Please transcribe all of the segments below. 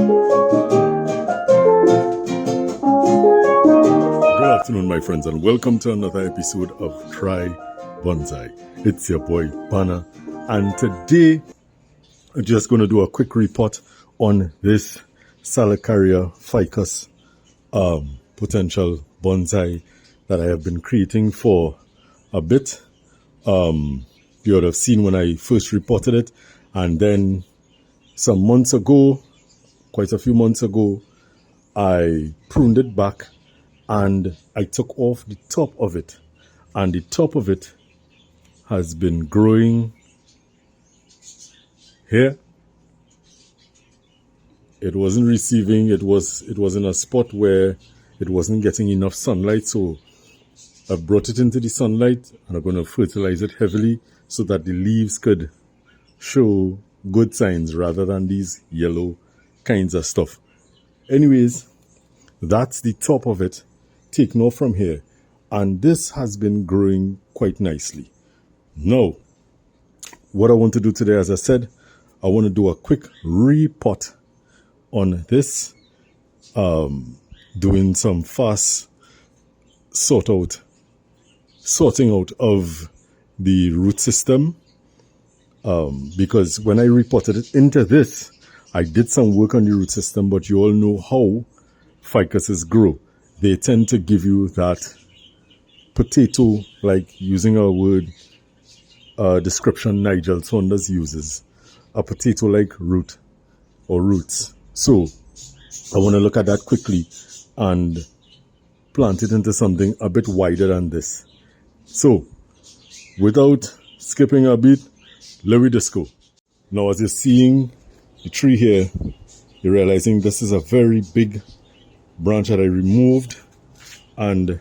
Good afternoon, my friends, and welcome to another episode of Try Bonsai. It's your boy Banner, and today I'm just going to do a quick report on this Salicaria Ficus potential bonsai that I have been creating for a bit. You would have seen when I first reported it, and then some months ago, quite a few months ago, I pruned it back and I took off the top of it, and the top of it has been growing here. It wasn't receiving, it was in a spot where it wasn't getting enough sunlight, so I brought it into the sunlight and I'm going to fertilize it heavily so that the leaves could show good signs rather than these yellow kinds of stuff. Anyways, that's the top of it taken off from here, and this has been growing quite nicely. Now, what I want to do today, as I said, I want to do a quick repot on this, doing some fast sorting out of the root system, because when I repotted it into this, I did some work on the root system, but you all know how ficuses grow. They tend to give you that potato, like, using a word description Nigel Saunders uses, a potato-like root or roots. So I want to look at that quickly and plant it into something a bit wider than this. So without skipping a beat, let me just go. Now, as you're seeing the tree here, you're realizing this is a very big branch that I removed, and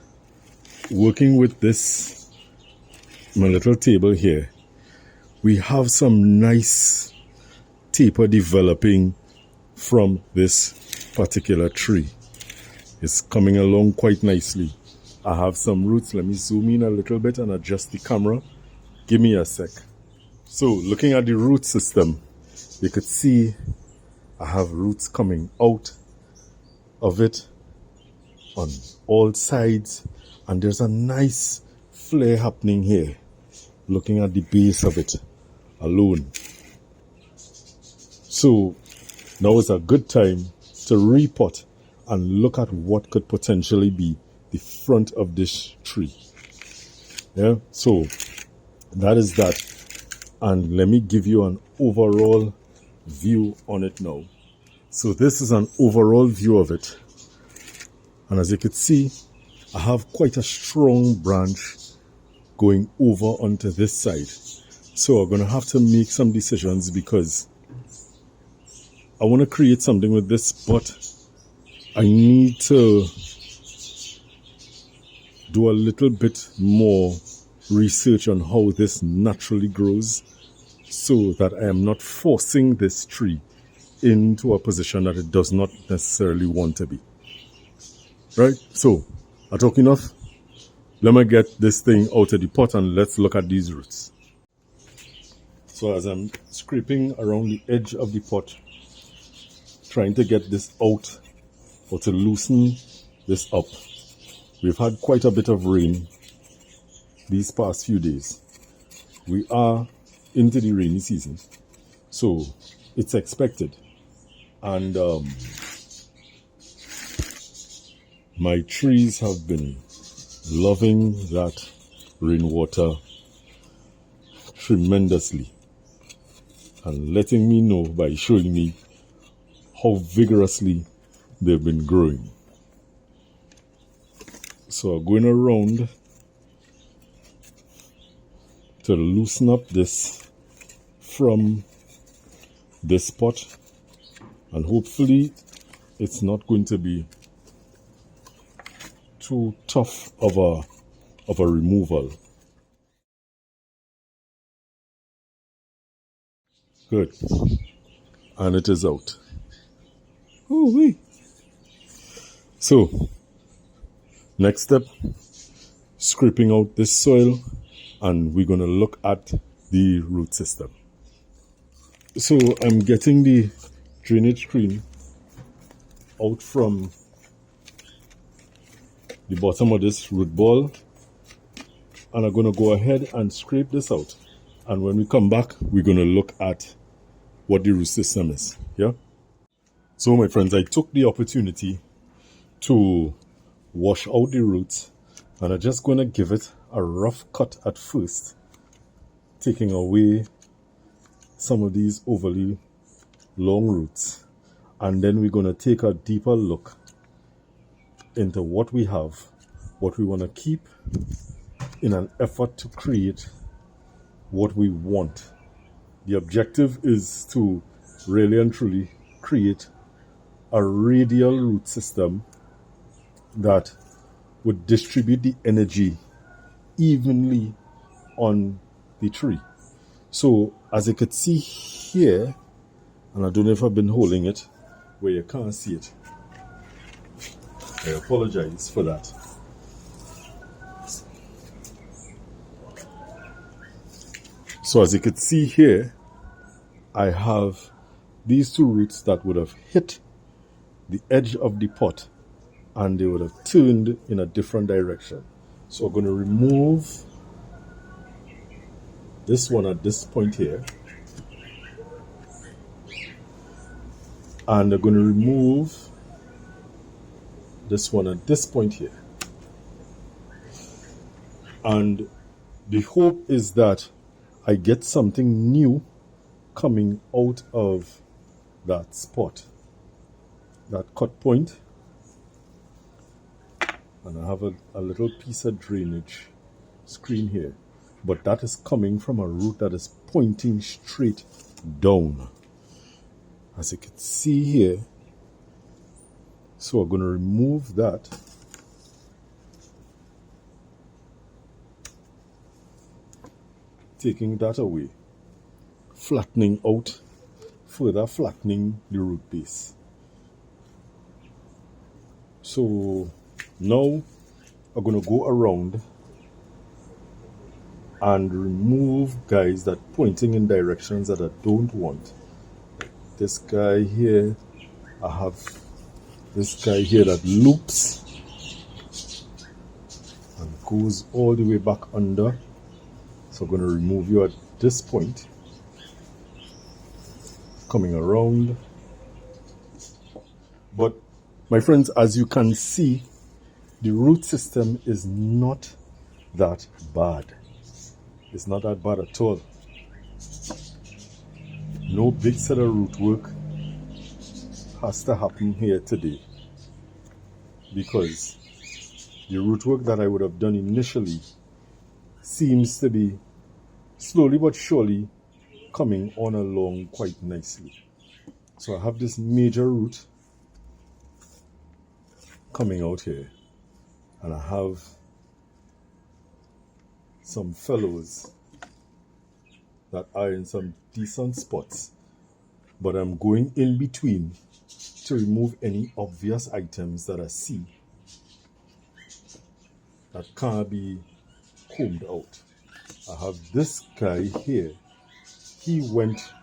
working with this, my little table here, we have some nice taper developing from this particular tree. It's coming along quite nicely. I have some roots. Let me zoom in a little bit and adjust the camera. Give me a sec. So looking at the root system, you could see I have roots coming out of it on all sides, and there's a nice flare happening here looking at the base of it alone. So now is a good time to repot and look at what could potentially be the front of this tree. Yeah, so that is that, and let me give you an overall view on it now. So this is an overall view of it, and as you can see, I have quite a strong branch going over onto this side. So I'm going to have to make some decisions, because I want to create something with this, but I need to do a little bit more research on how this naturally grows, so that I am not forcing this tree into a position that it does not necessarily want to be. Right? So, I talk enough. Let me get this thing out of the pot and let's look at these roots. So as I'm scraping around the edge of the pot, trying to get this out or to loosen this up, we've had quite a bit of rain these past few days. We are into the rainy season, so it's expected. And my trees have been loving that rainwater tremendously, and letting me know by showing me how vigorously they've been growing. So I'm going around to loosen up this from this pot, and hopefully it's not going to be too tough of a removal. Good. And it is out. Ooh-wee. So, next step, scraping out this soil, and we're going to look at the root system. So I'm getting the drainage screen out from the bottom of this root ball, and I'm going to go ahead and scrape this out. And when we come back, we're going to look at what the root system is. Yeah. So my friends, I took the opportunity to wash out the roots, and I'm just going to give it a rough cut at first, taking away some of these overly long roots. And then we're going to take a deeper look into what we have, what we want to keep, in an effort to create what we want. The objective is to really and truly create a radial root system that would distribute the energy evenly on the tree. So as you could see here, and I don't know if I've been holding it where you can't see it, I apologize for that. So as you could see here, I have these two roots that would have hit the edge of the pot and they would have turned in a different direction. So I'm going to remove this one at this point here, and I'm going to remove this one at this point here. And the hope is that I get something new coming out of that spot, that cut point. And I have a little piece of drainage screen here, but that is coming from a root that is pointing straight down, as you can see here. So I'm going to remove that. Taking that away, flattening out, further flattening the root base. So now I'm going to go around and remove guys that pointing in directions that I don't want. This guy here, I have this guy here that loops and goes all the way back under. So I'm going to remove you at this point, coming around. But my friends, as you can see, the root system is not that bad. It's not that bad at all. No big set of root work has to happen here today, because the root work that I would have done initially seems to be slowly but surely coming on along quite nicely. So I have this major root coming out here, and I have some fellows that are in some decent spots, but I'm going in between to remove any obvious items that I see that can't be combed out. I have this guy here. He went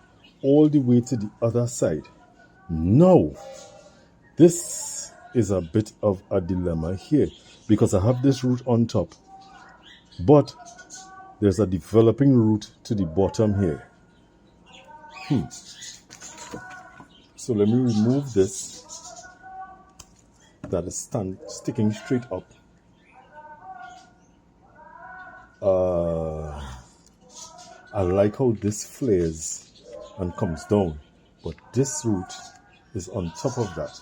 all the way to the other side. Now, this is a bit of a dilemma here, because I have this root on top, but there's a developing root to the bottom here. So let me remove this that is sticking straight up. I like how this flares and comes down, but this root is on top of that,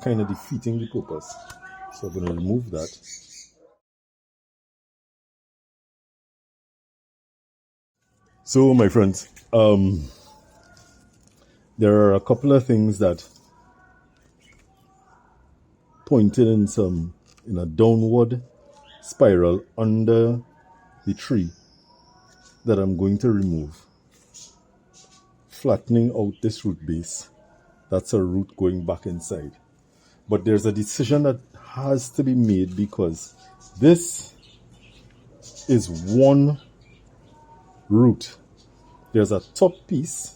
kind of defeating the purpose. So I'm going to remove that. So my friends, there are a couple of things that pointed in a downward spiral under the tree that I'm going to remove. Flattening out this root base, that's a root going back inside. But there's a decision that has to be made, because this is one root. There's a top piece,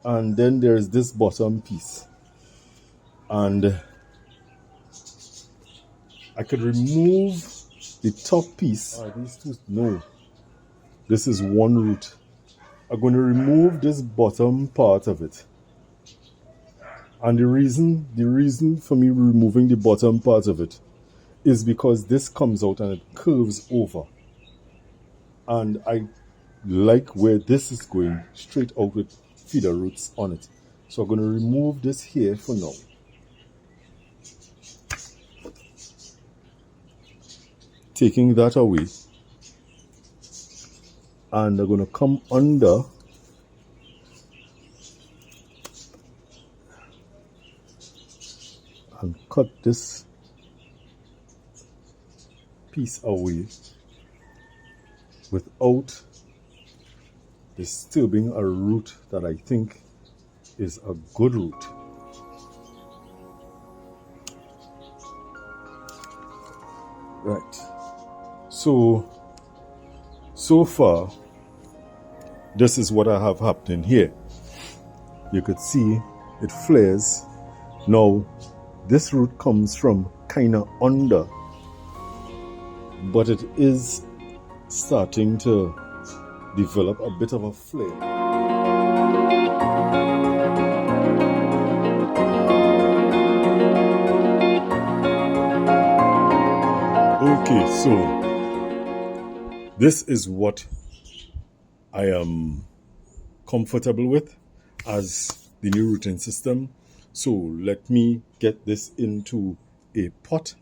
and then there's this bottom piece. And I could remove the top piece. These two, no, this is one root. I'm going to remove this bottom part of it. And the reason for me removing the bottom part of it is because this comes out and it curves over. And I like where this is going, straight out with feeder roots on it. So I'm going to remove this here for now. Taking that away. And I'm going to come under and cut this piece away without disturbing a root that I think is a good root. Right. So far, this is what I have happening here. You could see it flares. Now, this root comes from kind of under, but it is starting to develop a bit of a flare. Okay, so this is what I am comfortable with as the new rooting system. So let me get this into a pot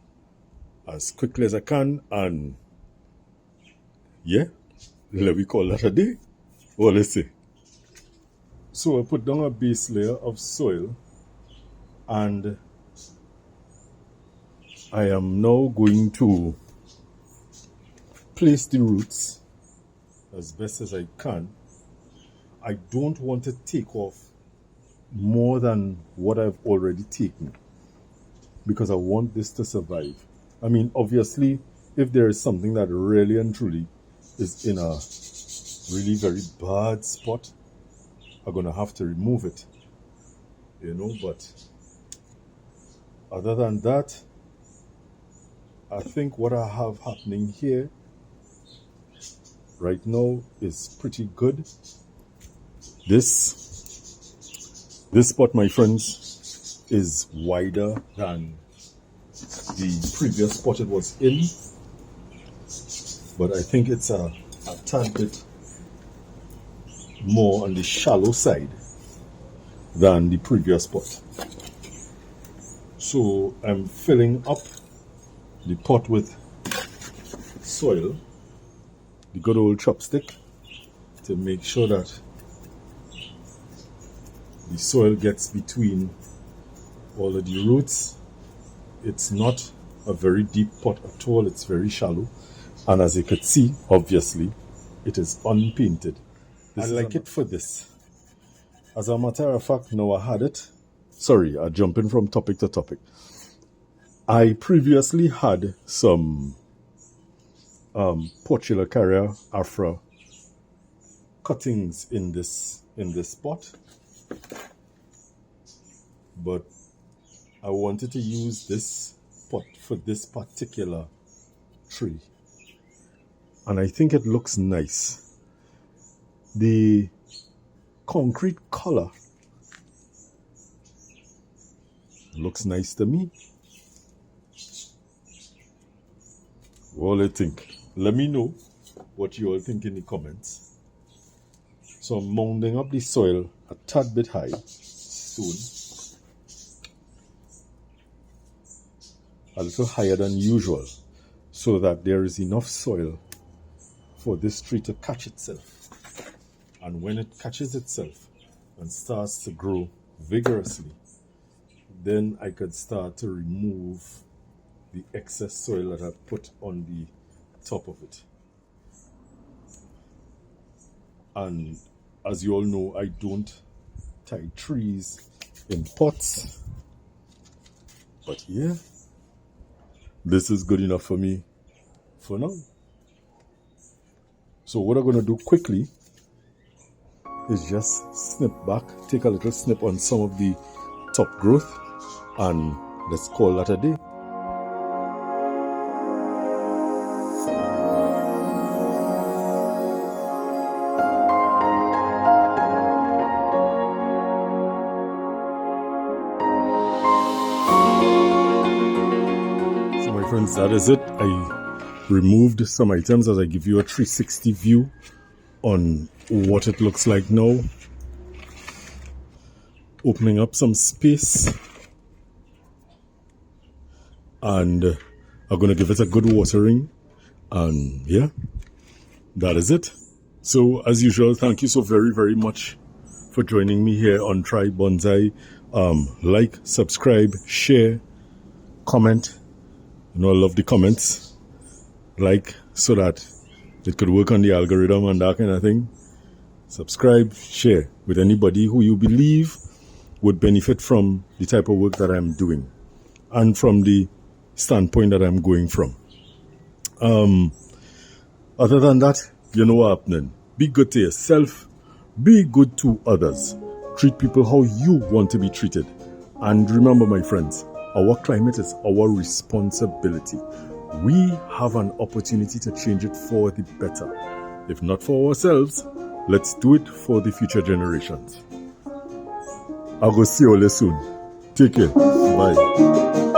as quickly as I can, and yeah, let me call that a day. Well, let's see. So I put down a base layer of soil, and I am now going to place the roots as best as I can. I don't want to take off more than what I've already taken because I want this to survive. I mean, obviously, if there is something that really and truly is in a really very bad spot, I'm going to have to remove it, you know, but other than that, I think what I have happening here right now is pretty good. This spot, my friends, is wider than the previous spot it was in, but I think it's a tad bit more on the shallow side than the previous spot. So I'm filling up the pot with soil, the good old chopstick, to make sure that the soil gets between all of the roots. It's not a very deep pot at all, it's very shallow, and as you could see, obviously it is unpainted. I like it for this. As a matter of fact, now I had it. Sorry, I'm jumping from topic to topic. I previously had some Salicaria afra cuttings in this pot, but I wanted to use this pot for this particular tree, and I think it looks nice. The concrete color looks nice to me. What do you think? Let me know what you all think in the comments. So I'm mounding up the soil a tad bit high soon, a little higher than usual, so that there is enough soil for this tree to catch itself. And when it catches itself and starts to grow vigorously, then I could start to remove the excess soil that I put on the top of it. And as you all know, I don't tie trees in pots, but yeah, this is good enough for me for now. So what I'm going to do quickly is just snip back, take a little snip on some of the top growth, and let's call that a day. So my friends, that is it. I removed some items as I give you a 360 view on what it looks like now. Opening up some space, and I'm going to give it a good watering, and yeah, that is it. So as usual, thank you so very, very much for joining me here on Try Bonsai. Like, subscribe, share, comment. I love the comments. Like, so that it could work on the algorithm and that kind of thing. Subscribe, share with anybody who you believe would benefit from the type of work that I'm doing and from the standpoint that I'm going from. Other than that, you know what's happening. Be good to yourself. Be good to others. Treat people how you want to be treated. And remember, my friends, our climate is our responsibility. We have an opportunity to change it for the better. If not for ourselves, let's do it for the future generations. I'll go see you all soon. Take care. Bye.